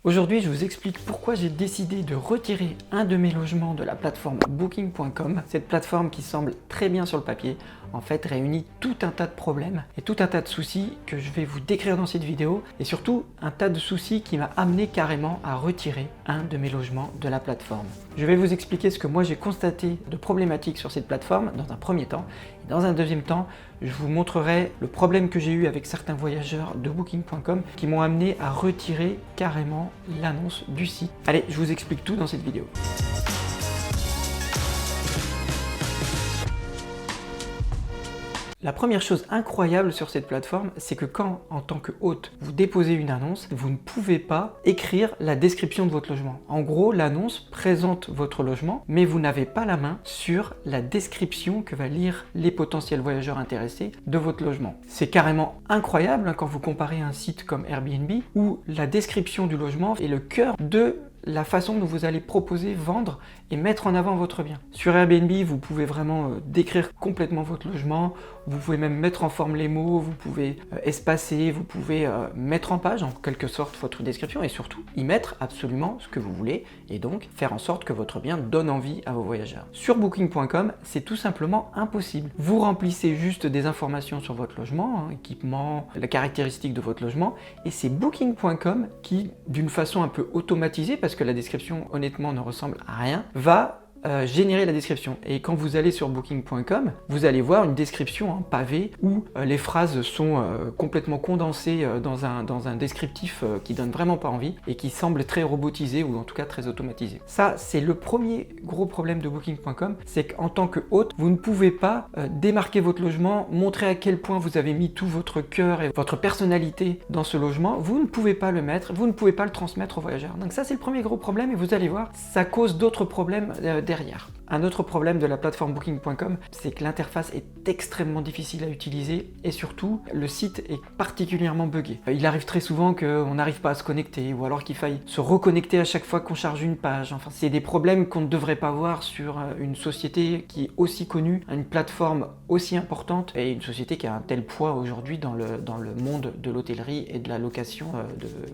Aujourd'hui, je vous explique pourquoi j'ai décidé de retirer un de mes logements de la plateforme Booking.com. Cette plateforme qui semble très bien sur le papier, en fait réunit tout un tas de problèmes et tout un tas de soucis que je vais vous décrire dans cette vidéo et surtout un tas de soucis qui m'a amené carrément à retirer un de mes logements de la plateforme. Je vais vous expliquer ce que moi j'ai constaté de problématiques sur cette plateforme dans un premier temps. Et dans un deuxième temps, je vous montrerai le problème que j'ai eu avec certains voyageurs de Booking.com qui m'ont amené à retirer carrément l'annonce du site. Allez, je vous explique tout dans cette vidéo. La première chose incroyable sur cette plateforme, c'est que quand, en tant que hôte, vous déposez une annonce, vous ne pouvez pas écrire la description de votre logement. En gros, l'annonce présente votre logement, mais vous n'avez pas la main sur la description que va lire les potentiels voyageurs intéressés de votre logement. C'est carrément incroyable quand vous comparez un site comme Airbnb, où la description du logement est le cœur de la façon dont vous allez proposer, vendre et mettre en avant votre bien. Sur Airbnb, vous pouvez vraiment décrire complètement votre logement, vous pouvez même mettre en forme les mots, vous pouvez espacer, vous pouvez mettre en page en quelque sorte votre description et surtout y mettre absolument ce que vous voulez et donc faire en sorte que votre bien donne envie à vos voyageurs. Sur Booking.com, c'est tout simplement impossible. Vous remplissez juste des informations sur votre logement, équipement, la caractéristique de votre logement et c'est Booking.com qui, d'une façon un peu automatisée, parce que la description honnêtement ne ressemble à rien, va générer la description. Et quand vous allez sur Booking.com, vous allez voir une description en pavé où les phrases sont complètement condensées dans un descriptif qui donne vraiment pas envie et qui semble très robotisé ou en tout cas très automatisé. Ça, c'est le premier gros problème de Booking.com, c'est qu'en tant que hôte, vous ne pouvez pas démarquer votre logement, montrer à quel point vous avez mis tout votre cœur et votre personnalité dans ce logement. Vous ne pouvez pas le mettre, vous ne pouvez pas le transmettre aux voyageurs. Donc ça, c'est le premier gros problème et vous allez voir, ça cause d'autres problèmes derrière. Un autre problème de la plateforme Booking.com, c'est que l'interface est extrêmement difficile à utiliser et surtout, le site est particulièrement buggé. Il arrive très souvent qu'on n'arrive pas à se connecter ou alors qu'il faille se reconnecter à chaque fois qu'on charge une page. Enfin, c'est des problèmes qu'on ne devrait pas voir sur une société qui est aussi connue, une plateforme aussi importante et une société qui a un tel poids aujourd'hui dans le monde de l'hôtellerie et de la location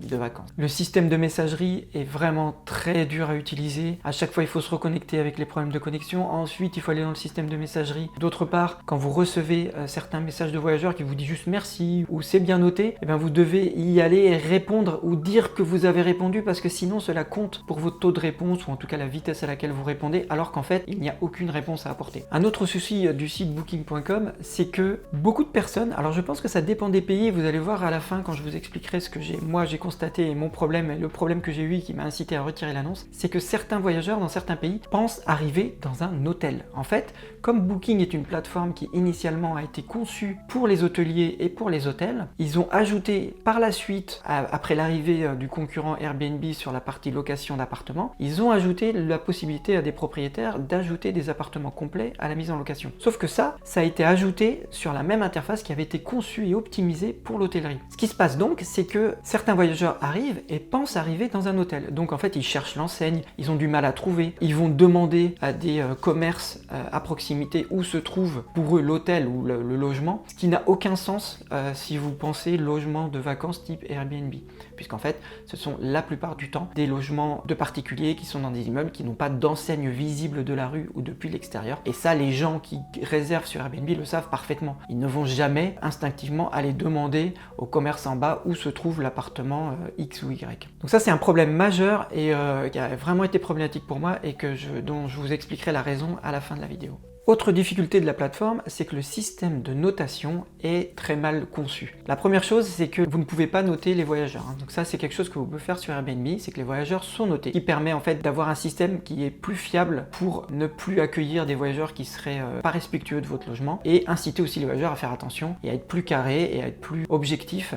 de vacances. Le système de messagerie est vraiment très dur à utiliser. À chaque fois, il faut se reconnecter avec les problèmes de connexion. Ensuite, il faut aller dans le système de messagerie. D'autre part, quand vous recevez certains messages de voyageurs qui vous disent juste merci ou c'est bien noté, eh bien vous devez y aller et répondre ou dire que vous avez répondu parce que sinon cela compte pour votre taux de réponse ou en tout cas la vitesse à laquelle vous répondez alors qu'en fait il n'y a aucune réponse à apporter. Un autre souci du site Booking.com, c'est que beaucoup de personnes, alors je pense que ça dépend des pays, vous allez voir à la fin quand je vous expliquerai ce que j'ai constaté et mon problème et le problème que j'ai eu qui m'a incité à retirer l'annonce, c'est que certains voyageurs dans certains pays pensent arriver dans un hôtel. En fait, comme Booking est une plateforme qui initialement a été conçue pour les hôteliers et pour les hôtels, ils ont ajouté par la suite, après l'arrivée du concurrent Airbnb sur la partie location d'appartements, ils ont ajouté la possibilité à des propriétaires d'ajouter des appartements complets à la mise en location. Sauf que ça a été ajouté sur la même interface qui avait été conçue et optimisée pour l'hôtellerie. Ce qui se passe donc, c'est que certains voyageurs arrivent et pensent arriver dans un hôtel. Donc en fait, ils cherchent l'enseigne, ils ont du mal à trouver, ils vont demander à des commerces à proximité où se trouve pour eux l'hôtel ou le logement, ce qui n'a aucun sens si vous pensez logement de vacances type Airbnb, puisqu'en fait ce sont la plupart du temps des logements de particuliers qui sont dans des immeubles qui n'ont pas d'enseigne visible de la rue ou depuis l'extérieur, et ça les gens qui réservent sur Airbnb le savent parfaitement. Ils ne vont jamais instinctivement aller demander au commerce en bas où se trouve l'appartement X ou Y. Donc ça c'est un problème majeur et qui a vraiment été problématique pour moi et dont je vous expliquerai la raison à la fin de la vidéo. Autre difficulté de la plateforme, c'est que le système de notation est très mal conçu. La première chose, c'est que vous ne pouvez pas noter les voyageurs. Donc ça, c'est quelque chose que vous pouvez faire sur Airbnb, c'est que les voyageurs sont notés, qui permet en fait d'avoir un système qui est plus fiable pour ne plus accueillir des voyageurs qui seraient pas respectueux de votre logement et inciter aussi les voyageurs à faire attention et à être plus carrés et à être plus objectifs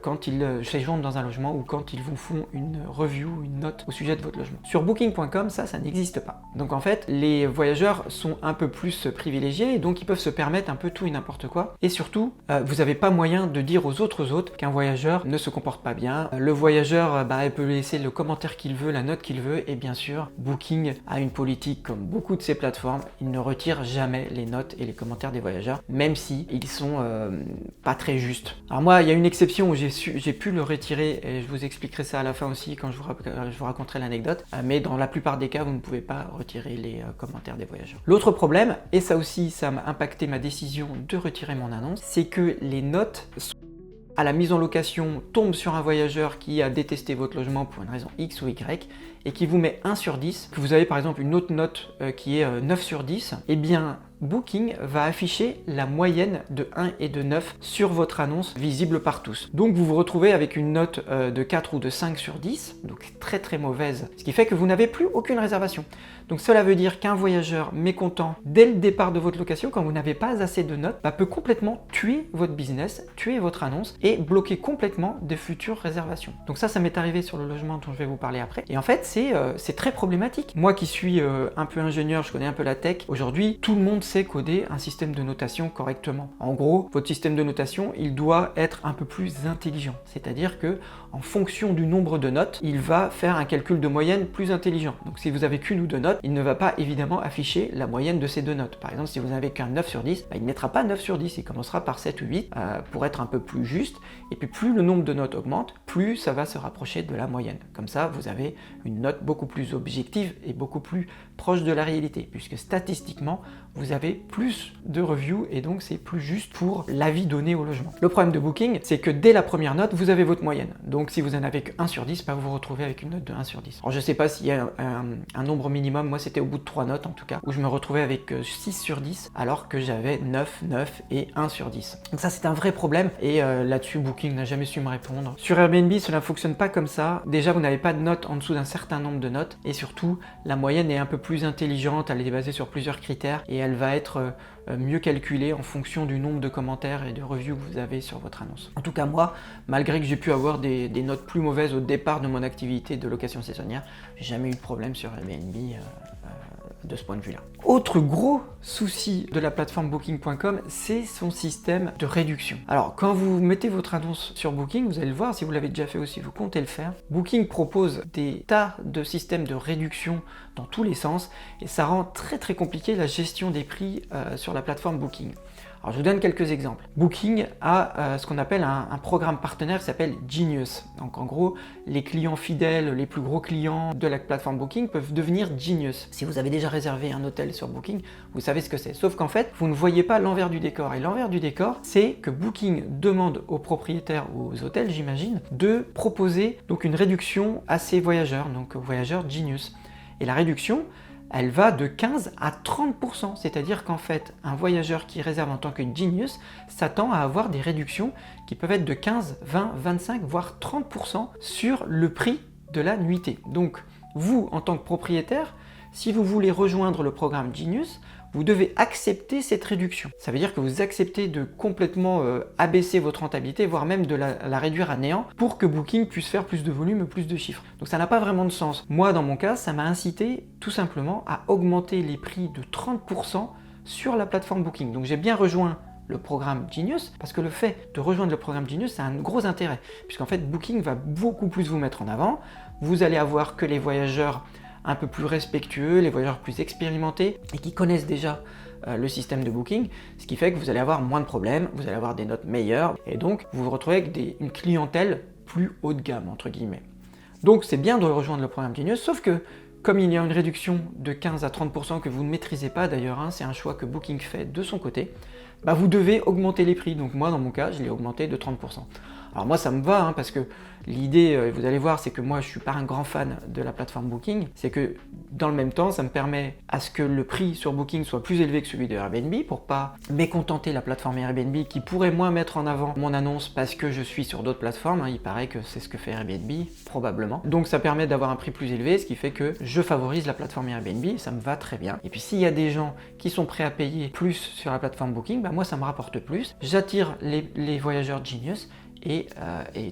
quand ils séjournent dans un logement ou quand ils vous font une review, une note au sujet de votre logement. Sur Booking.com, ça n'existe pas. Donc en fait, les voyageurs sont un peu plus plus privilégiés et donc ils peuvent se permettre un peu tout et n'importe quoi. Et surtout, vous n'avez pas moyen de dire aux autres hôtes qu'un voyageur ne se comporte pas bien. Le voyageur, il peut laisser le commentaire qu'il veut, la note qu'il veut, et bien sûr, Booking a une politique comme beaucoup de ces plateformes, il ne retire jamais les notes et les commentaires des voyageurs, même si ils sont pas très justes. Alors moi, il y a une exception où j'ai pu le retirer, et je vous expliquerai ça à la fin aussi quand je vous raconterai l'anecdote, mais dans la plupart des cas, vous ne pouvez pas retirer les commentaires des voyageurs. L'autre problème, et ça aussi, ça m'a impacté ma décision de retirer mon annonce, c'est que les notes à la mise en location tombent sur un voyageur qui a détesté votre logement pour une raison X ou Y et qui vous met 1 sur 10, que vous avez par exemple une autre note qui est 9 sur 10, eh bien Booking va afficher la moyenne de 1 et de 9 sur votre annonce visible par tous. Donc vous vous retrouvez avec une note de 4 ou de 5 sur 10, donc très très mauvaise, ce qui fait que vous n'avez plus aucune réservation. Donc cela veut dire qu'un voyageur mécontent dès le départ de votre location, quand vous n'avez pas assez de notes, peut complètement tuer votre business, tuer votre annonce et bloquer complètement des futures réservations. Donc ça m'est arrivé sur le logement dont je vais vous parler après. Et en fait, c'est très problématique. Moi qui suis un peu ingénieur, je connais un peu la tech, aujourd'hui, tout le monde sait coder un système de notation correctement. En gros, votre système de notation, il doit être un peu plus intelligent. C'est-à-dire que en fonction du nombre de notes, il va faire un calcul de moyenne plus intelligent. Donc si vous avez qu'une ou deux notes, il ne va pas évidemment afficher la moyenne de ces deux notes. Par exemple, si vous n'avez qu'un 9 sur 10, il ne mettra pas 9 sur 10, il commencera par 7 ou 8 pour être un peu plus juste. Et puis plus le nombre de notes augmente, plus ça va se rapprocher de la moyenne. Comme ça, vous avez une note beaucoup plus objective et beaucoup plus proche de la réalité, puisque statistiquement, vous avez plus de reviews et donc c'est plus juste pour l'avis donné au logement. Le problème de Booking, c'est que dès la première note, vous avez votre moyenne. Donc si vous en avez que 1 sur 10, vous vous retrouvez avec une note de 1 sur 10. Alors je ne sais pas s'il y a un nombre minimum, moi c'était au bout de 3 notes en tout cas, où je me retrouvais avec 6 sur 10, alors que j'avais 9, 9 et 1 sur 10. Donc ça c'est un vrai problème et là-dessus Booking n'a jamais su me répondre. Sur Airbnb, cela ne fonctionne pas comme ça. Déjà, vous n'avez pas de notes en dessous d'un certain nombre de notes et surtout, la moyenne est un peu plus intelligente, elle est basée sur plusieurs critères et elle va être mieux calculée en fonction du nombre de commentaires et de reviews que vous avez sur votre annonce. En tout cas, moi, malgré que j'ai pu avoir des notes plus mauvaises au départ de mon activité de location saisonnière, j'ai jamais eu de problème sur Airbnb de ce point de vue-là. Autre gros souci de la plateforme Booking.com, c'est son système de réduction. Alors, quand vous mettez votre annonce sur Booking, vous allez le voir, si vous l'avez déjà fait aussi, vous comptez le faire. Booking propose des tas de systèmes de réduction dans tous les sens et ça rend très très compliqué la gestion des prix sur la plateforme Booking. Alors je vous donne quelques exemples. Booking a ce qu'on appelle un programme partenaire qui s'appelle Genius. Donc en gros, les clients fidèles, les plus gros clients de la plateforme Booking peuvent devenir Genius. Si vous avez déjà réservé un hôtel sur Booking, vous savez ce que c'est. Sauf qu'en fait, vous ne voyez pas l'envers du décor. Et l'envers du décor, c'est que Booking demande aux propriétaires ou aux hôtels, j'imagine, de proposer donc une réduction à ces voyageurs, donc aux voyageurs Genius. Et la réduction, elle va de 15 à 30%, c'est-à-dire qu'en fait, un voyageur qui réserve en tant que Genius s'attend à avoir des réductions qui peuvent être de 15, 20, 25, voire 30% sur le prix de la nuitée. Donc, vous, en tant que propriétaire, si vous voulez rejoindre le programme Genius, vous devez accepter cette réduction. Ça veut dire que vous acceptez de complètement abaisser votre rentabilité, voire même de la réduire à néant pour que Booking puisse faire plus de volume, plus de chiffres. Donc ça n'a pas vraiment de sens. Moi, dans mon cas, ça m'a incité tout simplement à augmenter les prix de 30% sur la plateforme Booking. Donc j'ai bien rejoint le programme Genius, parce que le fait de rejoindre le programme Genius, c'est un gros intérêt, puisqu'en fait Booking va beaucoup plus vous mettre en avant. Vous allez avoir que les voyageurs un peu plus respectueux, les voyageurs plus expérimentés et qui connaissent déjà le système de Booking, ce qui fait que vous allez avoir moins de problèmes, vous allez avoir des notes meilleures et donc vous vous retrouvez avec une clientèle plus haut de gamme entre guillemets. Donc c'est bien de rejoindre le programme Genius, sauf que comme il y a une réduction de 15 à 30% que vous ne maîtrisez pas d'ailleurs, c'est un choix que Booking fait de son côté, vous devez augmenter les prix. Donc moi dans mon cas, je l'ai augmenté de 30%. Alors moi ça me va parce que l'idée, vous allez voir, c'est que moi je suis pas un grand fan de la plateforme Booking, c'est que dans le même temps ça me permet à ce que le prix sur Booking soit plus élevé que celui de Airbnb pour pas mécontenter la plateforme Airbnb qui pourrait moins mettre en avant mon annonce parce que je suis sur d'autres plateformes, il paraît que c'est ce que fait Airbnb, probablement. Donc ça permet d'avoir un prix plus élevé, ce qui fait que je favorise la plateforme Airbnb, ça me va très bien. Et puis s'il y a des gens qui sont prêts à payer plus sur la plateforme Booking, moi ça me rapporte plus, j'attire les voyageurs Genius et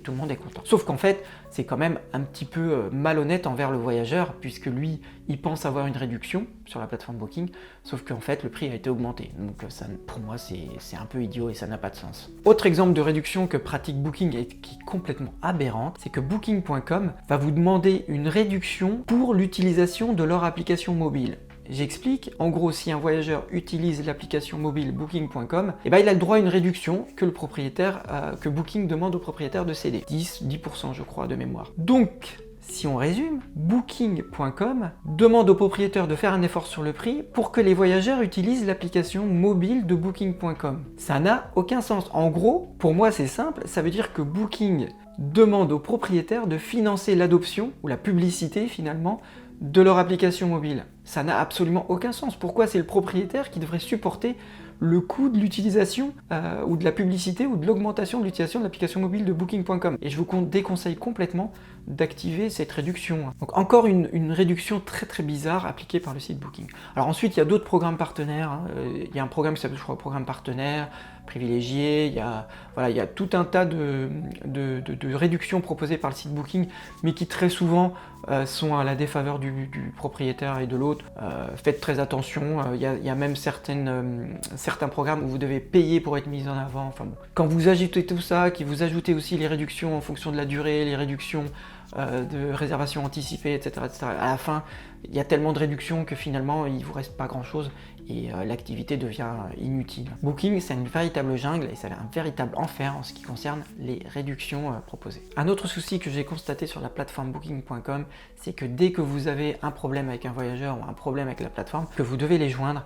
tout le monde est content. Sauf qu'en fait, c'est quand même un petit peu malhonnête envers le voyageur, puisque lui, il pense avoir une réduction sur la plateforme Booking, sauf qu'en fait, le prix a été augmenté. Donc ça, pour moi, c'est un peu idiot et ça n'a pas de sens. Autre exemple de réduction que pratique Booking et qui est complètement aberrante, c'est que Booking.com va vous demander une réduction pour l'utilisation de leur application mobile. J'explique, en gros, si un voyageur utilise l'application mobile Booking.com, il a le droit à une réduction que le propriétaire, que Booking demande au propriétaire de céder. 10% je crois de mémoire. Donc, si on résume, Booking.com demande au propriétaire de faire un effort sur le prix pour que les voyageurs utilisent l'application mobile de Booking.com. Ça n'a aucun sens. En gros, pour moi c'est simple, ça veut dire que Booking demande au propriétaire de financer l'adoption, ou la publicité finalement, de leur application mobile. Ça n'a absolument aucun sens. Pourquoi c'est le propriétaire qui devrait supporter le coût de l'utilisation ou de la publicité ou de l'augmentation de l'utilisation de l'application mobile de Booking.com? Et je vous déconseille complètement d'activer cette réduction. Donc encore une réduction très très bizarre appliquée par le site Booking. Alors ensuite, il y a d'autres programmes partenaires. Il y a un programme qui s'appelle, je crois, programme partenaire, privilégié. Il y a tout un tas de réductions proposées par le site Booking, mais qui très souvent sont à la défaveur du propriétaire et de l'autre. Faites très attention. Il y a même certains programmes où vous devez payer pour être mis en avant. Enfin, bon. Quand vous ajoutez tout ça, que vous ajoutez aussi les réductions en fonction de la durée, les réductions de réservation anticipée, etc., à la fin, il y a tellement de réductions que finalement, il ne vous reste pas grand-chose et l'activité devient inutile. Booking, c'est une véritable jungle et c'est un véritable enfer en ce qui concerne les réductions proposées. Un autre souci que j'ai constaté sur la plateforme Booking.com, c'est que dès que vous avez un problème avec un voyageur ou un problème avec la plateforme, que vous devez les joindre,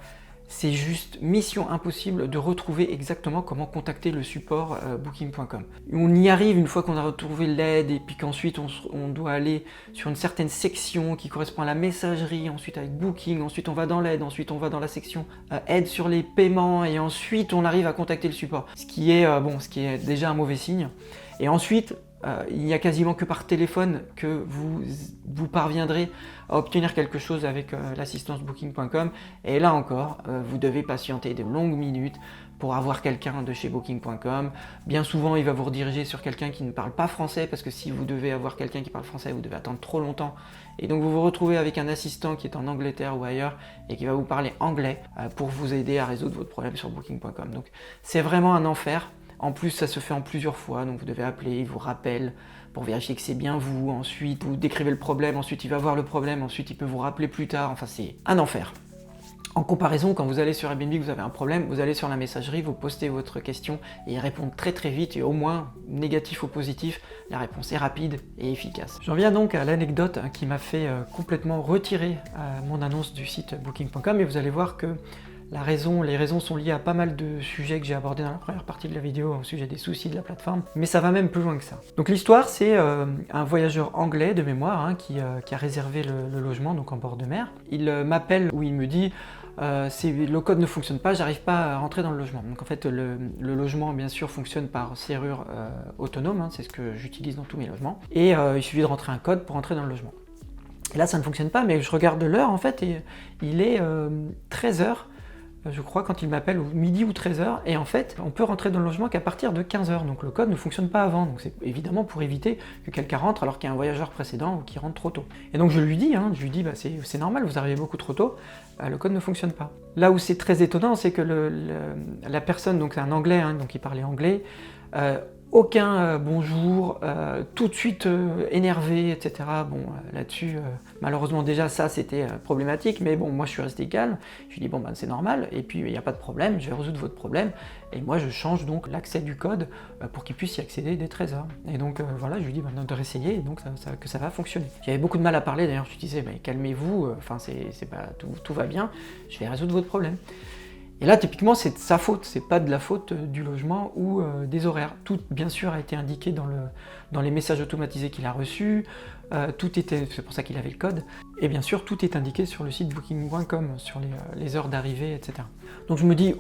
c'est juste mission impossible de retrouver exactement comment contacter le support Booking.com. On y arrive une fois qu'on a retrouvé l'aide et puis qu'ensuite on doit aller sur une certaine section qui correspond à la messagerie, ensuite avec Booking, ensuite on va dans l'aide, ensuite on va dans la section aide sur les paiements et ensuite on arrive à contacter le support. Ce qui est déjà un mauvais signe. Et ensuite, il n'y a quasiment que par téléphone que vous parviendrez à obtenir quelque chose avec l'assistance Booking.com. Et là encore, vous devez patienter de longues minutes pour avoir quelqu'un de chez Booking.com. Bien souvent, il va vous rediriger sur quelqu'un qui ne parle pas français, parce que si vous devez avoir quelqu'un qui parle français, vous devez attendre trop longtemps. Et donc vous vous retrouvez avec un assistant qui est en Angleterre ou ailleurs et qui va vous parler anglais pour vous aider à résoudre votre problème sur Booking.com. Donc c'est vraiment un enfer. En plus, ça se fait en plusieurs fois, donc vous devez appeler, il vous rappelle pour vérifier que c'est bien vous, ensuite vous décrivez le problème, ensuite il va voir le problème, ensuite il peut vous rappeler plus tard, enfin c'est un enfer. En comparaison, quand vous allez sur Airbnb, vous avez un problème, vous allez sur la messagerie, vous postez votre question et ils répondent très très vite et au moins, négatif ou positif, la réponse est rapide et efficace. J'en viens donc à l'anecdote qui m'a fait complètement retirer mon annonce du site Booking.com et vous allez voir que les raisons sont liées à pas mal de sujets que j'ai abordés dans la première partie de la vidéo au sujet des soucis de la plateforme, mais ça va même plus loin que ça. Donc l'histoire, c'est un voyageur anglais de mémoire qui a réservé le logement donc en bord de mer. Il m'appelle où il me dit le code ne fonctionne pas, j'arrive pas à rentrer dans le logement. Donc en fait le logement bien sûr fonctionne par serrure autonome, c'est ce que j'utilise dans tous mes logements, et il suffit de rentrer un code pour entrer dans le logement. Et là ça ne fonctionne pas, mais je regarde l'heure en fait et il est 13h. Je crois quand il m'appelle midi ou 13h, et en fait on peut rentrer dans le logement qu'à partir de 15h, donc le code ne fonctionne pas avant, donc c'est évidemment pour éviter que quelqu'un rentre alors qu'il y a un voyageur précédent ou qui rentre trop tôt. Et donc je lui dis c'est normal, vous arrivez beaucoup trop tôt, le code ne fonctionne pas. Là où c'est très étonnant, c'est que la personne, donc c'est un anglais, donc il parlait anglais, aucun bonjour, tout de suite énervé, etc. Bon, là-dessus, malheureusement déjà ça c'était problématique, mais bon, moi je suis resté calme, je lui dis bon ben c'est normal, et puis il n'y a pas de problème, je vais résoudre votre problème, et moi je change donc l'accès du code pour qu'il puisse y accéder dès 13h. Et donc voilà, je lui dis maintenant de réessayer, et donc que ça va fonctionner. J'avais beaucoup de mal à parler, d'ailleurs je lui disais mais calmez-vous, enfin c'est pas tout va bien, je vais résoudre votre problème. Et là, typiquement, c'est de sa faute, c'est pas de la faute du logement ou des horaires. Tout, bien sûr, a été indiqué dans les messages automatisés qu'il a reçus, c'est pour ça qu'il avait le code, et bien sûr, tout est indiqué sur le site Booking.com, sur les heures d'arrivée, etc. Donc je me dis,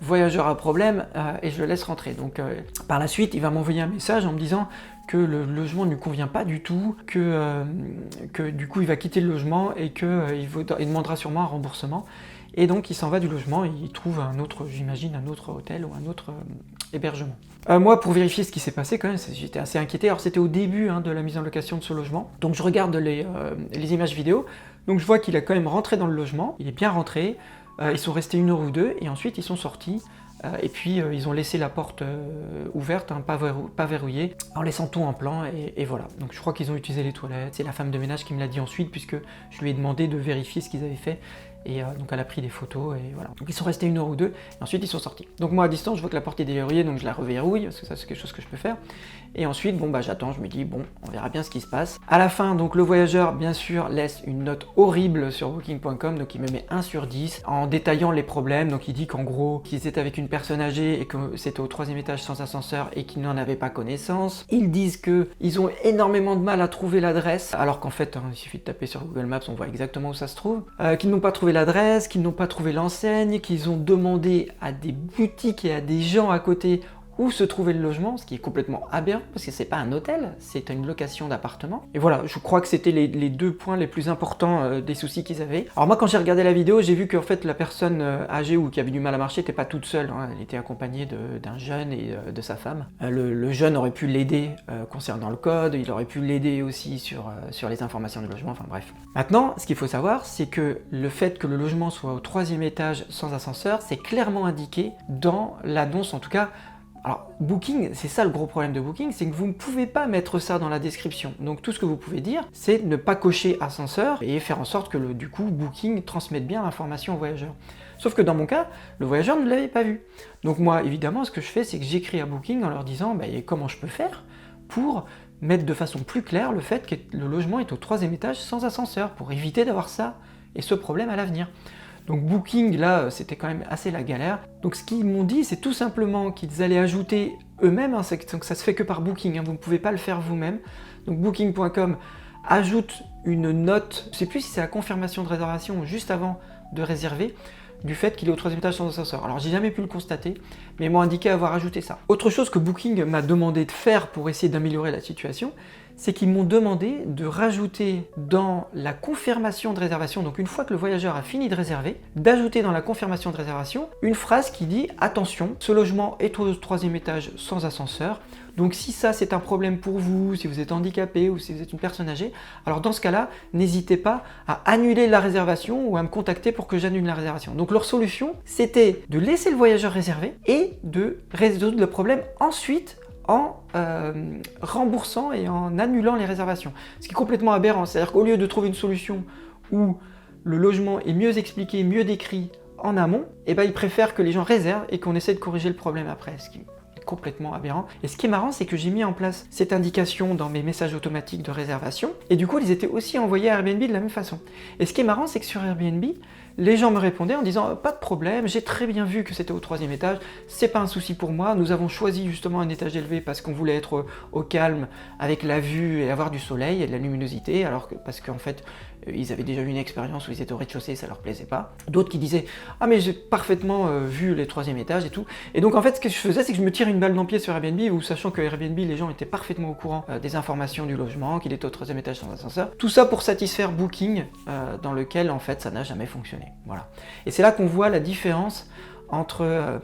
voyageur à problème, et je le laisse rentrer. Donc par la suite, il va m'envoyer un message en me disant que le logement ne lui convient pas du tout, que du coup, il va quitter le logement et qu'il demandera sûrement un remboursement. Et donc il s'en va du logement et il trouve j'imagine un autre hôtel ou un autre hébergement. Moi, pour vérifier ce qui s'est passé, quand même, j'étais assez inquiété. Alors, c'était au début de la mise en location de ce logement. Donc, je regarde les images vidéo. Donc, je vois qu'il a quand même rentré dans le logement. Il est bien rentré. Ils sont restés 1 heure ou 2 et ensuite, ils sont sortis. Et puis, ils ont laissé la porte ouverte, pas verrouillée, en laissant tout en plan. Et voilà. Donc, je crois qu'ils ont utilisé les toilettes. C'est la femme de ménage qui me l'a dit ensuite, puisque je lui ai demandé de vérifier ce qu'ils avaient fait. Et donc elle a pris des photos et voilà. Donc ils sont restés 1 heure ou 2 et ensuite ils sont sortis. Donc moi à distance je vois que la porte est déverrouillée donc je la reverrouille parce que ça c'est quelque chose que je peux faire. Et ensuite bon bah j'attends, je me dis bon on verra bien ce qui se passe. À la fin donc le voyageur bien sûr laisse une note horrible sur booking.com, donc il me met 1 sur 10 en détaillant les problèmes. Donc il dit qu'en gros qu'ils étaient avec une personne âgée et que c'était au 3e étage sans ascenseur et qu'ils n'en avaient pas connaissance. Ils disent qu'ils ont énormément de mal à trouver l'adresse alors qu'en fait il suffit de taper sur Google Maps, on voit exactement où ça se trouve. Qu'ils n'ont pas trouvé l'adresse, qu'ils n'ont pas trouvé l'enseigne, qu'ils ont demandé à des boutiques et à des gens à côté où se trouvait le logement, ce qui est complètement aberrant parce que c'est pas un hôtel, c'est une location d'appartement. Et voilà, je crois que c'était les 2 points les plus importants des soucis qu'ils avaient. Alors moi quand j'ai regardé la vidéo, j'ai vu qu'en fait la personne âgée ou qui avait du mal à marcher n'était pas toute seule, hein. Elle était accompagnée d'un jeune et de sa femme. Le jeune aurait pu l'aider concernant le code, il aurait pu l'aider aussi sur les informations du logement, enfin bref. Maintenant, ce qu'il faut savoir, c'est que le fait que le logement soit au 3e étage sans ascenseur, c'est clairement indiqué dans l'annonce, en tout cas. Alors, Booking, c'est ça le gros problème de Booking, c'est que vous ne pouvez pas mettre ça dans la description. Donc tout ce que vous pouvez dire, c'est ne pas cocher ascenseur et faire en sorte que du coup Booking transmette bien l'information au voyageur. Sauf que dans mon cas, le voyageur ne l'avait pas vu. Donc moi, évidemment, ce que je fais, c'est que j'écris à Booking en leur disant comment je peux faire pour mettre de façon plus claire le fait que le logement est au 3e étage sans ascenseur, pour éviter d'avoir ça et ce problème à l'avenir. Donc Booking, là, c'était quand même assez la galère. Donc ce qu'ils m'ont dit, c'est tout simplement qu'ils allaient ajouter eux-mêmes, hein, donc ça se fait que par Booking, hein, vous ne pouvez pas le faire vous-même. Donc Booking.com ajoute une note, je ne sais plus si c'est la confirmation de réservation ou juste avant de réserver, du fait qu'il est au 3e étage sans ascenseur. Alors j'ai jamais pu le constater, mais ils m'ont indiqué avoir ajouté ça. Autre chose que Booking m'a demandé de faire pour essayer d'améliorer la situation, c'est qu'ils m'ont demandé de rajouter dans la confirmation de réservation, donc une fois que le voyageur a fini de réserver, d'ajouter dans la confirmation de réservation une phrase qui dit « Attention, ce logement est au 3e étage sans ascenseur, donc si ça c'est un problème pour vous, si vous êtes handicapé ou si vous êtes une personne âgée, alors dans ce cas-là, n'hésitez pas à annuler la réservation ou à me contacter pour que j'annule la réservation. » Donc leur solution, c'était de laisser le voyageur réserver et de résoudre le problème ensuite en remboursant et en annulant les réservations. Ce qui est complètement aberrant, c'est-à-dire qu'au lieu de trouver une solution où le logement est mieux expliqué, mieux décrit en amont, ils préfèrent que les gens réservent et qu'on essaie de corriger le problème après, ce qui est complètement aberrant. Et ce qui est marrant, c'est que j'ai mis en place cette indication dans mes messages automatiques de réservation, et du coup, ils étaient aussi envoyés à Airbnb de la même façon. Et ce qui est marrant, c'est que sur Airbnb, les gens me répondaient en disant « Pas de problème, j'ai très bien vu que c'était au 3e étage, c'est pas un souci pour moi, nous avons choisi justement un étage élevé parce qu'on voulait être au calme avec la vue et avoir du soleil et de la luminosité, parce qu'en fait, ils avaient déjà eu une expérience où ils étaient au rez-de-chaussée et ça leur plaisait pas. D'autres qui disaient « Ah mais j'ai parfaitement vu les 3e étages et tout. » Et donc en fait, ce que je faisais, c'est que je me tire une balle dans le pied sur Airbnb, où sachant que Airbnb, les gens étaient parfaitement au courant des informations du logement, qu'il était au 3e étage sans ascenseur. Tout ça pour satisfaire Booking, dans lequel en fait ça n'a jamais fonctionné. Voilà. Et c'est là qu'on voit la différence entre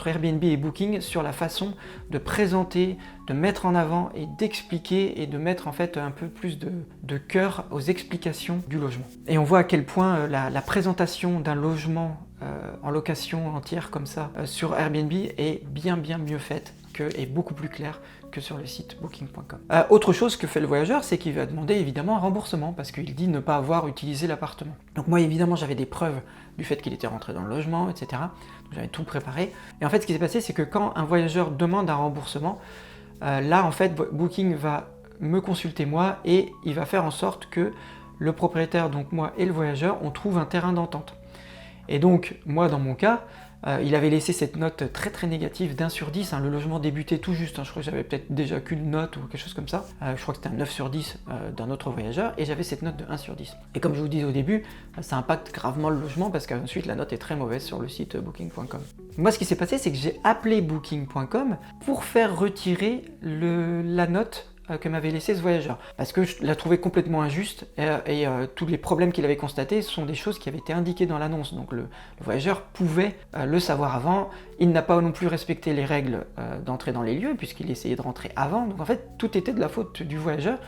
Airbnb et Booking sur la façon de présenter, de mettre en avant et d'expliquer et de mettre en fait un peu plus de cœur aux explications du logement. Et on voit à quel point la présentation d'un logement en location entière comme ça sur Airbnb est bien mieux faite et beaucoup plus claire que sur le site booking.com. Autre chose que fait le voyageur, c'est qu'il va demander évidemment un remboursement parce qu'il dit ne pas avoir utilisé l'appartement. Donc moi évidemment j'avais des preuves du fait qu'il était rentré dans le logement, etc. Donc j'avais tout préparé. Et en fait ce qui s'est passé, c'est que quand un voyageur demande un remboursement, là en fait Booking va me consulter moi et il va faire en sorte que le propriétaire, donc moi et le voyageur, on trouve un terrain d'entente. Et donc moi dans mon cas, il avait laissé cette note très négative d'1 sur 10, hein, le logement débutait tout juste, hein, je crois que j'avais peut-être déjà qu'une note ou quelque chose comme ça, je crois que c'était un 9 sur 10 d'un autre voyageur, et j'avais cette note de 1 sur 10. Et comme je vous disais au début, ça impacte gravement le logement parce qu'ensuite la note est très mauvaise sur le site booking.com. Moi ce qui s'est passé, c'est que j'ai appelé booking.com pour faire retirer la note que m'avait laissé ce voyageur. Parce que je la trouvais complètement injuste et tous les problèmes qu'il avait constatés sont des choses qui avaient été indiquées dans l'annonce. Donc le voyageur pouvait le savoir avant. Il n'a pas non plus respecté les règles d'entrée dans les lieux puisqu'il essayait de rentrer avant. Donc en fait, tout était de la faute du voyageur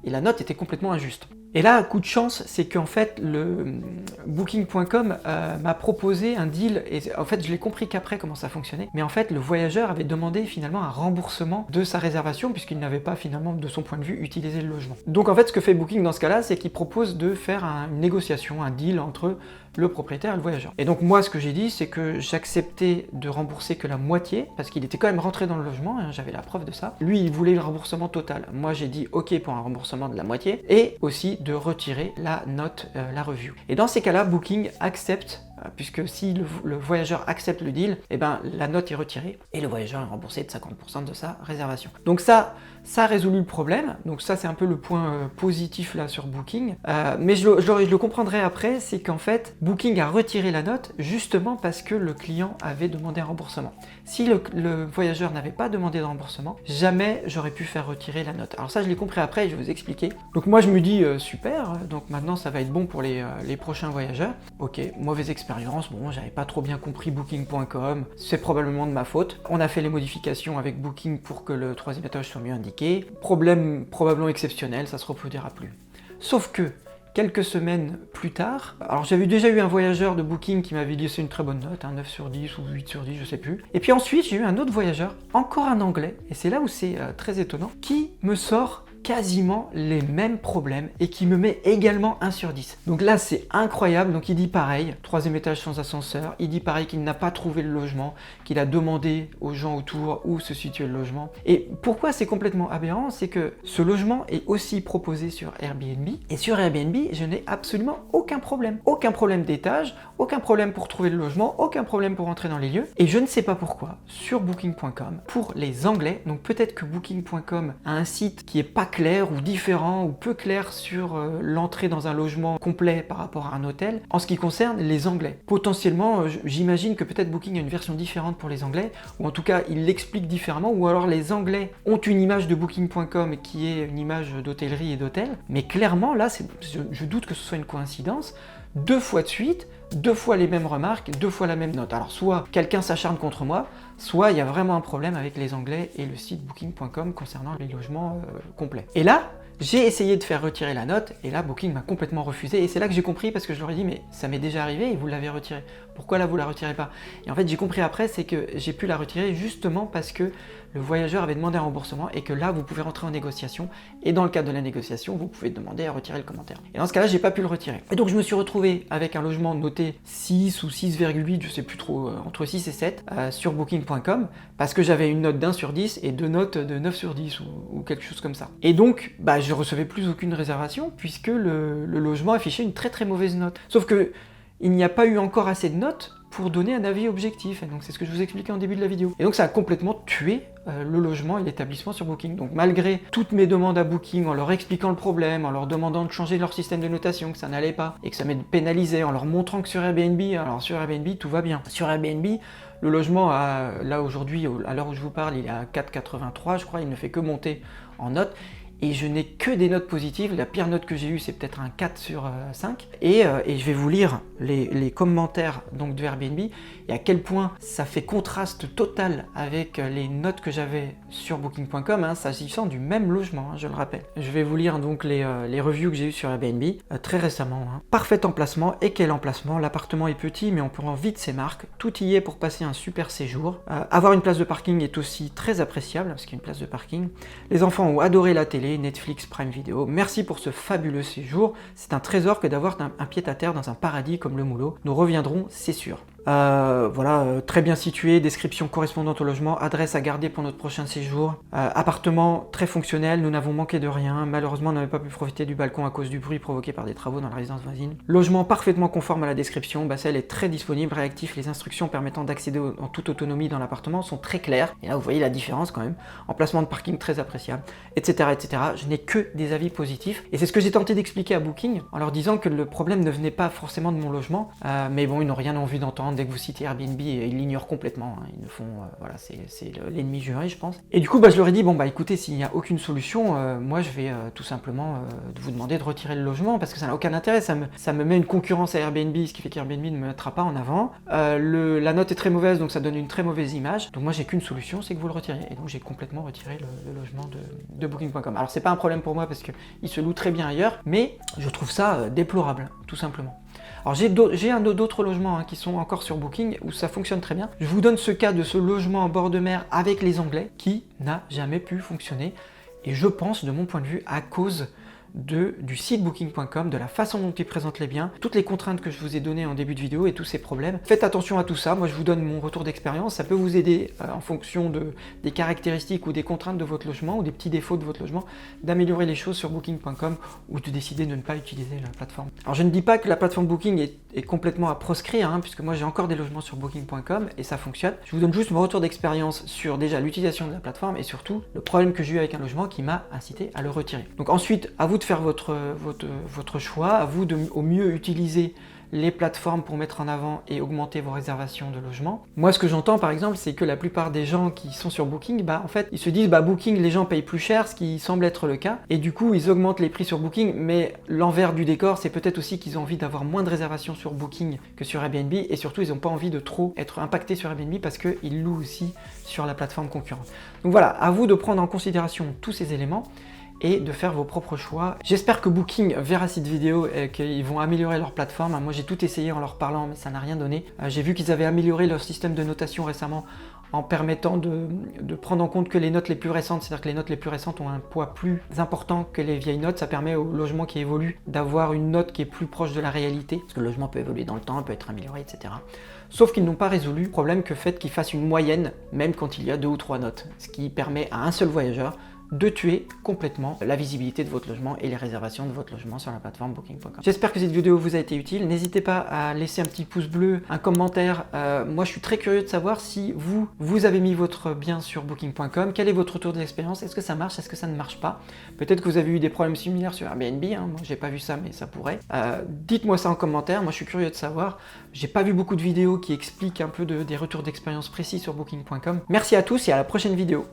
et la note était complètement injuste. Et là, coup de chance, c'est qu'en fait, le Booking.com m'a proposé un deal, et en fait, je l'ai compris qu'après comment ça fonctionnait, mais en fait, le voyageur avait demandé finalement un remboursement de sa réservation, puisqu'il n'avait pas finalement, de son point de vue, utilisé le logement. Donc en fait, ce que fait Booking dans ce cas-là, c'est qu'il propose de faire une négociation, un deal entre le propriétaire et le voyageur. Et donc moi, ce que j'ai dit, c'est que j'acceptais de rembourser que la moitié, parce qu'il était quand même rentré dans le logement, hein, j'avais la preuve de ça. Lui, il voulait le remboursement total. Moi, j'ai dit OK pour un remboursement de la moitié, et aussi de retirer la note, la review. Et dans ces cas-là, Booking accepte, puisque si le voyageur accepte le deal, eh ben, la note est retirée, et le voyageur est remboursé de 50% de sa réservation. Donc ça a résolu le problème, donc ça c'est un peu le point positif là sur Booking, mais je le comprendrai après, c'est qu'en fait Booking a retiré la note justement parce que le client avait demandé un remboursement. Si le voyageur n'avait pas demandé de remboursement, jamais j'aurais pu faire retirer la note. Alors ça je l'ai compris après et je vais vous expliquer. Donc moi je me dis super, donc maintenant ça va être bon pour les prochains voyageurs. Ok, mauvaise expérience, bon j'avais pas trop bien compris Booking.com, c'est probablement de ma faute. On a fait les modifications avec Booking pour que le troisième étage soit mieux indiqué. Problème probablement exceptionnel, ça se reproduira plus. Sauf que quelques semaines plus tard, alors j'avais déjà eu un voyageur de Booking qui m'avait dit c'est une très bonne note, 9 sur 10 ou 8 sur 10, je sais plus. Et puis ensuite j'ai eu un autre voyageur, encore un anglais, et c'est là où c'est très étonnant, qui me sort quasiment les mêmes problèmes et qui me met également 1 sur 10. Donc là c'est incroyable, donc il dit pareil, troisième étage sans ascenseur, il dit pareil qu'il n'a pas trouvé le logement, qu'il a demandé aux gens autour où se situait le logement. Et pourquoi c'est complètement aberrant, c'est que ce logement est aussi proposé sur Airbnb, et sur Airbnb je n'ai absolument aucun problème d'étage, aucun problème pour trouver le logement, aucun problème pour entrer dans les lieux, et je ne sais pas pourquoi, sur Booking.com, pour les Anglais, donc peut-être que Booking.com a un site qui est pas clair ou différent ou peu clair sur l'entrée dans un logement complet par rapport à un hôtel en ce qui concerne les Anglais. Potentiellement, j'imagine que peut-être Booking a une version différente pour les Anglais, ou en tout cas il l'explique différemment, ou alors les Anglais ont une image de Booking.com qui est une image d'hôtellerie et d'hôtel, mais clairement là, je doute que ce soit une coïncidence. 2 fois de suite, 2 fois les mêmes remarques, 2 fois la même note. Alors soit quelqu'un s'acharne contre moi, soit il y a vraiment un problème avec les Anglais et le site Booking.com concernant les logements complets. Et là, j'ai essayé de faire retirer la note et là Booking m'a complètement refusé et c'est là que j'ai compris parce que je leur ai dit mais ça m'est déjà arrivé et vous l'avez retiré. Pourquoi là vous la retirez pas? Et en fait j'ai compris après, c'est que j'ai pu la retirer justement parce que le voyageur avait demandé un remboursement et que là vous pouvez rentrer en négociation et dans le cadre de la négociation vous pouvez demander à retirer le commentaire. Et dans ce cas-là j'ai pas pu le retirer. Et donc je me suis retrouvé avec un logement noté 6 ou 6,8, je sais plus trop, entre 6 et 7 sur Booking.com parce que j'avais une note d'1 sur 10 et 2 notes de 9 sur 10 ou quelque chose comme ça. Et donc je recevais plus aucune réservation puisque le logement affichait une très très mauvaise note. Sauf que il n'y a pas eu encore assez de notes pour donner un avis objectif. Et donc c'est ce que je vous expliquais en début de la vidéo. Et donc ça a complètement tué le logement et l'établissement sur Booking. Donc malgré toutes mes demandes à Booking, en leur expliquant le problème, en leur demandant de changer leur système de notation, que ça n'allait pas, et que ça m'ait pénalisé, en leur montrant que sur Airbnb, alors sur Airbnb tout va bien. Sur Airbnb, le logement, là aujourd'hui, à l'heure où je vous parle, il est à 4,83, je crois, il ne fait que monter en notes. Et je n'ai que des notes positives. La pire note que j'ai eue, c'est peut-être un 4 sur 5. Et je vais vous lire les commentaires donc, de Airbnb et à quel point ça fait contraste total avec les notes que j'avais sur Booking.com, s'agissant du même logement, je le rappelle. Je vais vous lire donc les reviews que j'ai eues sur Airbnb très récemment. Parfait emplacement, et quel emplacement. L'appartement est petit, mais on prend vite ses marques. Tout y est pour passer un super séjour. Avoir une place de parking est aussi très appréciable, parce qu'il y a une place de parking. Les enfants ont adoré la télé, Netflix, Prime Video. Merci pour ce fabuleux séjour. C'est un trésor que d'avoir un pied-à-terre dans un paradis comme le Moulot. Nous reviendrons, c'est sûr. Très bien situé, description correspondante au logement, adresse à garder pour notre prochain séjour, appartement très fonctionnel, nous n'avons manqué de rien, malheureusement on n'avait pas pu profiter du balcon à cause du bruit provoqué par des travaux dans la résidence voisine. Logement parfaitement conforme à la description, Bassel est très disponible, réactif, les instructions permettant d'accéder en toute autonomie dans l'appartement sont très claires, et là vous voyez la différence quand même, emplacement de parking très appréciable, etc. etc. Je n'ai que des avis positifs, et c'est ce que j'ai tenté d'expliquer à Booking, en leur disant que le problème ne venait pas forcément de mon logement, mais bon ils n'ont rien envie d'entendre. dès que vous citez Airbnb, ils l'ignorent complètement, hein. Ils ne font, voilà, c'est l'ennemi juré, je pense. Et du coup, je leur ai dit, bon bah écoutez, s'il n'y a aucune solution, moi je vais tout simplement vous demander de retirer le logement, parce que ça n'a aucun intérêt, ça me met une concurrence à Airbnb, ce qui fait qu'Airbnb ne me mettra pas en avant. La note est très mauvaise, donc ça donne une très mauvaise image. Donc moi j'ai qu'une solution, c'est que vous le retiriez. Et donc j'ai complètement retiré le logement de Booking.com. Alors c'est pas un problème pour moi parce qu'il se loue très bien ailleurs, mais je trouve ça déplorable, tout simplement. Alors j'ai d'autres logements, hein, qui sont encore sur Booking où ça fonctionne très bien. Je vous donne ce cas de ce logement en bord de mer avec les Anglais qui n'a jamais pu fonctionner. Et je pense, de mon point de vue, à cause du site Booking.com, de la façon dont il présente les biens, toutes les contraintes que je vous ai données en début de vidéo et tous ces problèmes. Faites attention à tout ça, moi je vous donne mon retour d'expérience, ça peut vous aider en fonction des caractéristiques ou des contraintes de votre logement ou des petits défauts de votre logement, d'améliorer les choses sur Booking.com ou de décider de ne pas utiliser la plateforme. Alors je ne dis pas que la plateforme Booking est complètement à proscrire, hein, puisque moi j'ai encore des logements sur Booking.com et ça fonctionne. Je vous donne juste mon retour d'expérience sur déjà l'utilisation de la plateforme et surtout le problème que j'ai eu avec un logement qui m'a incité à le retirer. Donc ensuite, à vous de faire votre choix, à vous de au mieux utiliser les plateformes pour mettre en avant et augmenter vos réservations de logement. Moi, ce que j'entends par exemple, c'est que la plupart des gens qui sont sur Booking, en fait, ils se disent Booking, les gens payent plus cher, ce qui semble être le cas, et du coup, ils augmentent les prix sur Booking, mais l'envers du décor, c'est peut-être aussi qu'ils ont envie d'avoir moins de réservations sur Booking que sur Airbnb, et surtout, ils n'ont pas envie de trop être impactés sur Airbnb parce qu'ils louent aussi sur la plateforme concurrente. Donc voilà, à vous de prendre en considération tous ces éléments et de faire vos propres choix. J'espère que Booking verra cette vidéo et qu'ils vont améliorer leur plateforme. Moi j'ai tout essayé en leur parlant mais ça n'a rien donné. J'ai vu qu'ils avaient amélioré leur système de notation récemment en permettant de prendre en compte que les notes les plus récentes, c'est-à-dire que les notes les plus récentes ont un poids plus important que les vieilles notes. Ça permet au logement qui évolue d'avoir une note qui est plus proche de la réalité, parce que le logement peut évoluer dans le temps, peut être amélioré, etc. Sauf qu'ils n'ont pas résolu le problème que fait qu'ils fassent une moyenne, même quand il y a 2 ou 3 notes, ce qui permet à un seul voyageur de tuer complètement la visibilité de votre logement et les réservations de votre logement sur la plateforme Booking.com. J'espère que cette vidéo vous a été utile. N'hésitez pas à laisser un petit pouce bleu, un commentaire. Moi, je suis très curieux de savoir si vous avez mis votre bien sur Booking.com. Quel est votre retour d'expérience? Est-ce que ça marche? Est-ce que ça ne marche pas? Peut-être que vous avez eu des problèmes similaires sur Airbnb. Hein. Moi, j'ai pas vu ça, mais ça pourrait. Dites-moi ça en commentaire. Moi, je suis curieux de savoir. J'ai pas vu beaucoup de vidéos qui expliquent un peu des retours d'expérience précis sur Booking.com. Merci à tous et à la prochaine vidéo.